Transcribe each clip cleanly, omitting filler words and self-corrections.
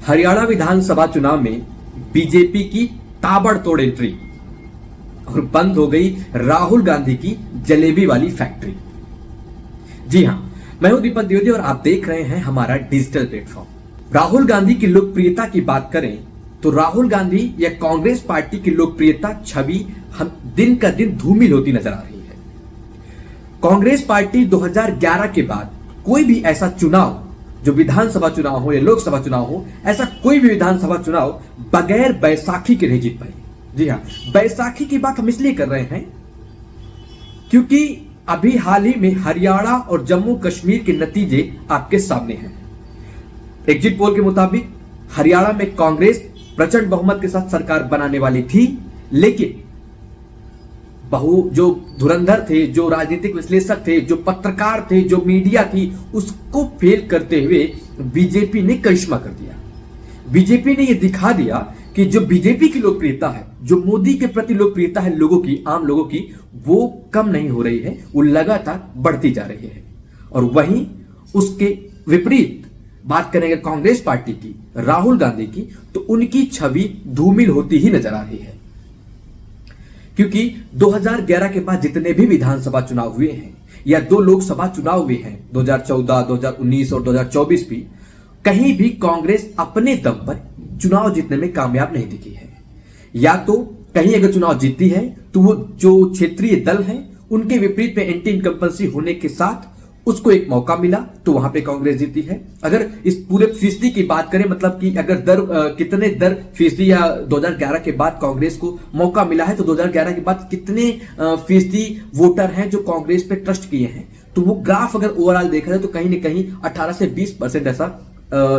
हरियाणा विधानसभा चुनाव में बीजेपी की ताबड़तोड़ एंट्री और बंद हो गई राहुल गांधी की जलेबी वाली फैक्ट्री। जी हां, मैं हूं दीपक द्विवेदी और आप देख रहे हैं हमारा डिजिटल प्लेटफॉर्म। राहुल गांधी की लोकप्रियता की बात करें तो राहुल गांधी या कांग्रेस पार्टी की लोकप्रियता छवि हम दिन का दिन धूमिल होती नजर आ रही है। कांग्रेस पार्टी 2011 के बाद कोई भी ऐसा चुनाव, जो विधानसभा चुनाव हो या लोकसभा चुनाव हो, ऐसा कोई भी विधानसभा चुनाव बगैर बैसाखी के नहीं जीत पाई। जी हां, बैसाखी की बात हम इसलिए कर रहे हैं क्योंकि अभी हाल ही में हरियाणा और जम्मू कश्मीर के नतीजे आपके सामने हैं। एग्जिट पोल के मुताबिक हरियाणा में कांग्रेस प्रचंड बहुमत के साथ सरकार बनाने वाली थी, लेकिन जो धुरंधर थे, जो राजनीतिक विश्लेषक थे, जो पत्रकार थे, जो मीडिया थी, उसको फेल करते हुए बीजेपी ने करिश्मा कर दिया। बीजेपी ने यह दिखा दिया कि जो बीजेपी की लोकप्रियता है, जो मोदी के प्रति लोकप्रियता है लोगों की, आम लोगों की, वो कम नहीं हो रही है, वो लगातार बढ़ती जा रही है। और वहीं उसके विपरीत बात करेंगे कांग्रेस पार्टी की, राहुल गांधी की, तो उनकी छवि धूमिल होती ही नजर आ रही है। क्योंकि 2011 के बाद जितने भी विधानसभा चुनाव हुए हैं या दो लोकसभा चुनाव हुए हैं, 2014, 2019 और 2024 भी, कहीं भी कांग्रेस अपने दम पर चुनाव जीतने में कामयाब नहीं दिखी है। या तो कहीं अगर चुनाव जीतती है तो वो जो क्षेत्रीय दल हैं उनके विपरीत में एंटी इनकम्पेंसी होने के साथ उसको एक मौका मिला तो वहां पे कांग्रेस जीती है। अगर इस पूरे फीसदी की बात करें, मतलब कि अगर कितने दर फीसदी या 2011 के बाद कांग्रेस को मौका मिला है, तो 2011 के बाद कितने फीसदी वोटर हैं जो कांग्रेस पे ट्रस्ट किए हैं, तो वो ग्राफ अगर ओवरऑल देखा जाए तो कहीं ना कहीं 18 से 20% ऐसा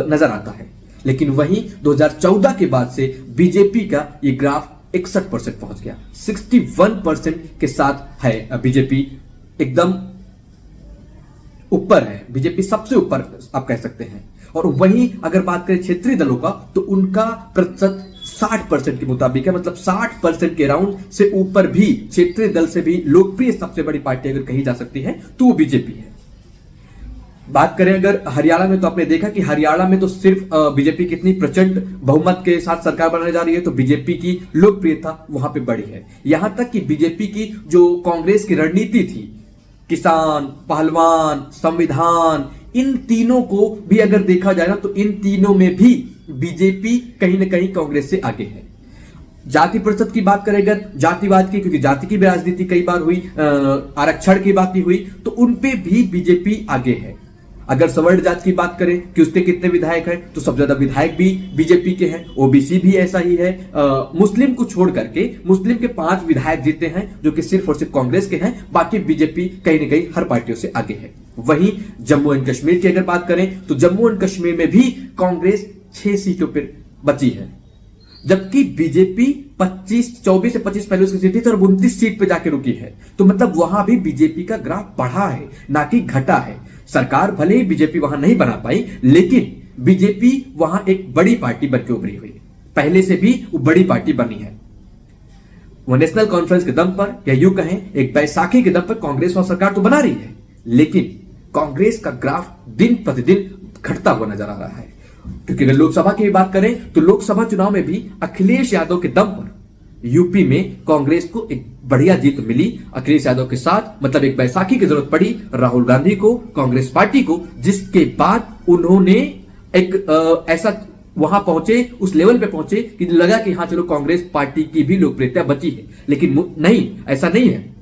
नजर आता है। लेकिन वहीं 2014 के बाद से बीजेपी का ये ग्राफ 61% पहुंच गया, 61% के साथ है बीजेपी, एकदम ऊपर है। बीजेपी सबसे ऊपर आप कह सकते हैं। और वहीं अगर बात करें क्षेत्रीय दलों का, तो उनका प्रतिशत 60% के मुताबिक है, मतलब 60% के राउंड से ऊपर भी क्षेत्रीय दल से भी लोकप्रिय सबसे बड़ी पार्टी अगर कही जा सकती है तो वो बीजेपी है। बात करें अगर हरियाणा में, तो आपने देखा कि हरियाणा में तो सिर्फ बीजेपी कितनी प्रचंड बहुमत के साथ सरकार बनाने जा रही है, तो बीजेपी की लोकप्रियता वहां पे बढ़ी है। यहां तक कि बीजेपी की जो कांग्रेस की रणनीति थी, किसान, पहलवान, संविधान, इन तीनों को भी अगर देखा जाए ना, तो इन तीनों में भी बीजेपी कहीं ना कहीं कांग्रेस से आगे है। जाति प्रतिशत की बात करें अगर, जातिवाद की, क्योंकि जाति की भी राजनीति कई बार हुई, आरक्षण की बात भी हुई, तो उनपे भी बीजेपी आगे है। अगर सवर्ण जात की बात करें कि उसके कितने विधायक हैं, तो सबसे ज्यादा विधायक भी बीजेपी के हैं। ओबीसी भी ऐसा ही है। मुस्लिम को छोड़ करके मुस्लिम के 5 विधायक जीते हैं जो कि सिर्फ और सिर्फ कांग्रेस के हैं, बाकी बीजेपी कहीं ना कहीं हर पार्टियों से आगे है। वहीं जम्मू एंड कश्मीर की अगर बात करें तो जम्मू एंड कश्मीर में भी कांग्रेस 6 सीटों पर बची है, जबकि बीजेपी 24 से 25 पहले उसकी सीट थी और 29 सीट पे जाके रुकी है। तो मतलब वहां भी बीजेपी का ग्राफ बढ़ा है, ना कि घटा है। सरकार भले ही बीजेपी वहां नहीं बना पाई, लेकिन बीजेपी वहां एक बड़ी पार्टी बनकर उभरी हुई, पहले से भी वो बड़ी पार्टी बनी है। वो नेशनल कॉन्फ्रेंस के दम पर, या यूं कहें एक बैसाखी के दम पर, कांग्रेस वहां सरकार तो बना रही है, लेकिन कांग्रेस का ग्राफ दिन प्रतिदिन घटता हुआ नजर आ रहा है। क्योंकि अगर लोकसभा की बात करें तो लोकसभा चुनाव में भी अखिलेश यादव के दम पर यूपी में कांग्रेस को एक बढ़िया जीत मिली। अखिलेश यादव के साथ मतलब एक बैसाखी की जरूरत पड़ी राहुल गांधी को, कांग्रेस पार्टी को, जिसके बाद उन्होंने एक ऐसा वहां पहुंचे, उस लेवल पे पहुंचे कि लगा कि हाँ चलो कांग्रेस पार्टी की भी लोकप्रियता बची है। लेकिन नहीं, ऐसा नहीं है।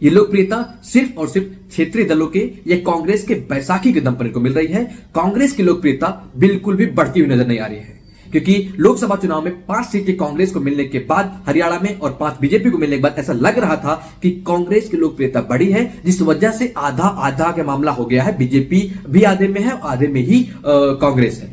ये लोकप्रियता सिर्फ और सिर्फ क्षेत्रीय दलों के या कांग्रेस के बैसाखी के दम पर इनको मिल रही है। कांग्रेस की लोकप्रियता बिल्कुल भी बढ़ती हुई नजर नहीं आ रही है, क्योंकि लोकसभा चुनाव में 5 सीटें कांग्रेस को मिलने के बाद हरियाणा में और 5 बीजेपी को मिलने के बाद ऐसा लग रहा था कि कांग्रेस की लोकप्रियता बढ़ी है, जिस वजह से आधा आधा का मामला हो गया है। बीजेपी भी आधे में है और आधे में ही कांग्रेस है।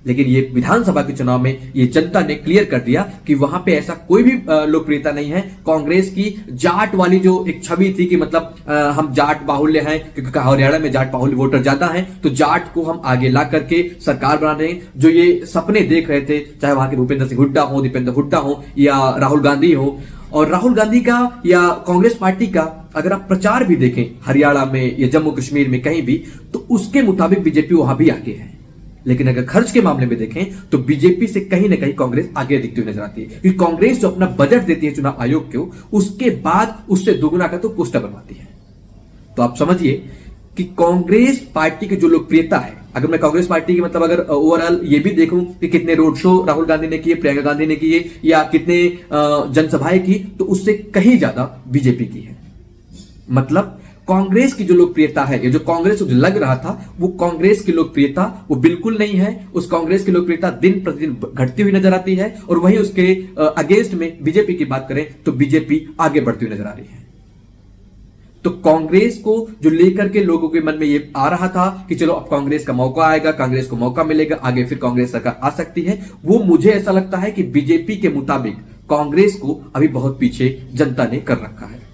लेकिन ये विधानसभा के चुनाव में ये जनता ने क्लियर कर दिया कि वहां पे ऐसा कोई भी लोकप्रियता नहीं है। कांग्रेस की जाट वाली जो एक छवि थी कि मतलब हम जाट बाहुल्य हैं, क्योंकि हरियाणा में जाट बाहुल्य वोटर ज्यादा हैं, तो जाट को हम आगे ला करके सरकार बना रहे हैं, जो ये सपने देख रहे थे, चाहे वहां के भूपेंद्र सिंह हुड्डा हो, दीपेंद्र हुड्डा हो या राहुल गांधी हो। और राहुल गांधी का या कांग्रेस पार्टी का अगर आप प्रचार भी देखें हरियाणा में या जम्मू कश्मीर में कहीं भी, तो उसके मुताबिक बीजेपी वहां भी आगे है। लेकिन अगर खर्च के मामले में देखें तो बीजेपी से कहीं ना कहीं कांग्रेस आगे दिखती हुई नजर आती है, क्योंकि कांग्रेस जो अपना बजट देती है चुनाव आयोग को, उसके बाद उससे दोगुना का तो पोस्टर बनवाती है। तो आप समझिए कि कांग्रेस पार्टी की जो लोकप्रियता है, अगर मैं कांग्रेस पार्टी की मतलब अगर ओवरऑल ये भी देखूं कि कितने रोड शो राहुल गांधी ने किए, प्रियंका गांधी ने किए, या कितने जनसभाएं की, तो उससे कहीं ज्यादा बीजेपी की है। मतलब कांग्रेस की जो लोकप्रियता है, ये जो कांग्रेस को जो लग रहा था वो कांग्रेस की लोकप्रियता वो बिल्कुल नहीं है। उस कांग्रेस की लोकप्रियता दिन प्रतिदिन घटती हुई नजर आती है, और वहीं उसके अगेंस्ट में बीजेपी की बात करें तो बीजेपी आगे बढ़ती हुई नजर आ रही है। तो कांग्रेस को जो लेकर के लोगों के मन में ये आ रहा था कि चलो अब कांग्रेस का मौका आएगा, कांग्रेस को मौका मिलेगा, आगे फिर कांग्रेस सरकार आ सकती है, वो मुझे ऐसा लगता है कि बीजेपी के मुताबिक कांग्रेस को अभी बहुत पीछे जनता ने कर रखा है।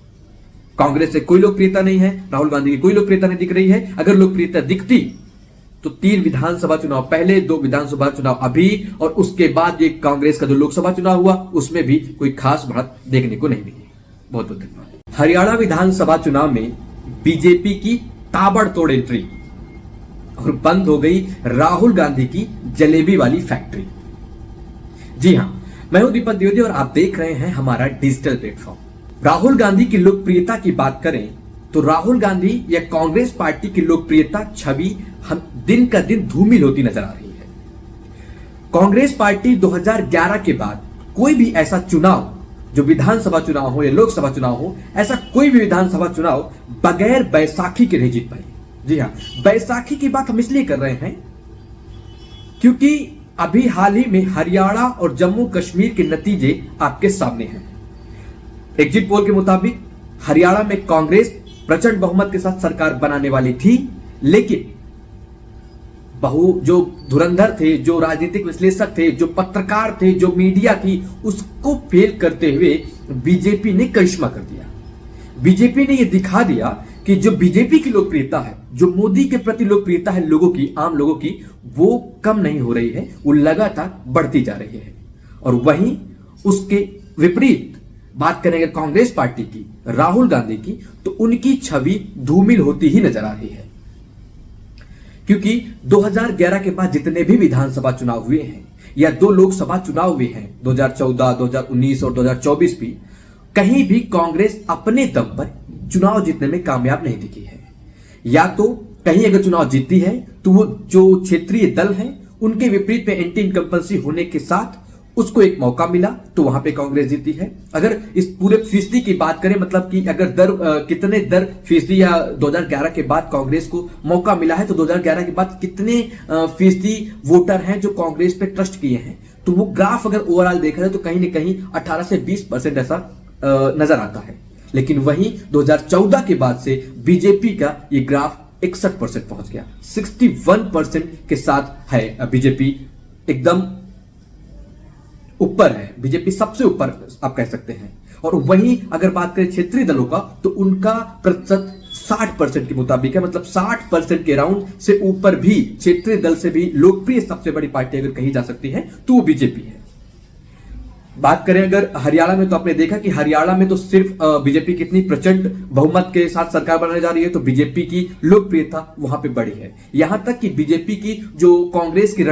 कांग्रेस से कोई लोकप्रियता नहीं है, राहुल गांधी की कोई लोकप्रियता नहीं दिख रही है। अगर लोकप्रियता दिखती तो 3 विधानसभा चुनाव पहले, 2 विधानसभा चुनाव अभी, और उसके बाद ये कांग्रेस का जो लोकसभा चुनाव हुआ उसमें भी कोई खास बढ़त देखने को नहीं मिली। बहुत बहुत धन्यवाद। हरियाणा विधानसभा चुनाव में बीजेपी की ताबड़तोड़ एंट्री, और बंद हो गई राहुल गांधी की जलेबी वाली फैक्ट्री। जी हां, मैं हूं दीपक द्विवेदी और आप देख रहे हैं हमारा डिजिटल प्लेटफॉर्म। राहुल गांधी की लोकप्रियता की बात करें तो राहुल गांधी या कांग्रेस पार्टी की लोकप्रियता छवि हम दिन का दिन धूमिल होती नजर आ रही है। कांग्रेस पार्टी 2011 के बाद कोई भी ऐसा चुनाव, जो विधानसभा चुनाव हो या लोकसभा चुनाव हो, ऐसा कोई भी विधानसभा चुनाव बगैर बैसाखी के नहीं जीत पाई। जी हां, बैसाखी की बात हम इसलिए कर रहे हैं क्योंकि अभी हाल ही में हरियाणा और जम्मू कश्मीर के नतीजे आपके सामने हैं। एग्जिट पोल के मुताबिक हरियाणा में कांग्रेस प्रचंड बहुमत के साथ सरकार बनाने वाली थी, लेकिन जो धुरंधर थे, जो राजनीतिक विश्लेषक थे, जो पत्रकार थे, जो मीडिया थी, उसको फेल करते हुए बीजेपी ने करिश्मा कर दिया। बीजेपी ने यह दिखा दिया कि जो बीजेपी की लोकप्रियता है, जो मोदी के प्रति लोकप्रियता है लोगों की, आम लोगों की, वो कम नहीं हो रही है, वो लगातार बढ़ती जा रही है। और वहीं उसके विपरीत बात करेंगे कांग्रेस पार्टी की, राहुल गांधी की, तो उनकी छवि धूमिल होती ही नजर आ रही है। क्योंकि 2011 के बाद जितने भी विधानसभा चुनाव हुए हैं या 2 लोकसभा चुनाव हुए हैं, 2014, 2019 और 2024 भी, कहीं भी कांग्रेस अपने दम पर चुनाव जीतने में कामयाब नहीं दिखी है। या तो कहीं अगर चुनाव जीतती है तो वो जो क्षेत्रीय दल हैं उनके विपरीत में एंटी इनकम्पेंसी होने के साथ उसको एक मौका मिला तो वहां पे कांग्रेस जीती है। अगर इस पूरे फीसदी की बात करें, मतलब कि अगर कितने दर फीसदी या 2011 के बाद कांग्रेस को मौका मिला है, तो 2011 के बाद कितने फीसदी वोटर हैं जो कांग्रेस पे ट्रस्ट किए हैं, तो वो ग्राफ अगर ओवरऑल देखा जाए तो कहीं ना कहीं 18 से 20% ऐसा नजर आता है। लेकिन वहीं 2014 के बाद से बीजेपी का ये ग्राफ 61% पहुंच गया, 61% के साथ है बीजेपी, एकदम ऊपर है। बीजेपी सबसे ऊपर आप कह सकते हैं। और वहीं अगर बात करें क्षेत्रीय दलों का, तो उनका प्रतिशत 60% के मुताबिक है, मतलब 60% के राउंड से ऊपर भी क्षेत्रीय दल से भी लोकप्रिय सबसे बड़ी पार्टी अगर कही जा सकती है तो वो बीजेपी है। बात करें अगर हरियाणा में, तो आपने देखा कि हरियाणा में तो सिर्फ बीजेपी कितनी प्रचंड बहुमत के साथ सरकार बनाने जा रही है, तो बीजेपी की लोकप्रियता वहां पे बढ़ी है। यहां तक कि बीजेपी की जो कांग्रेस की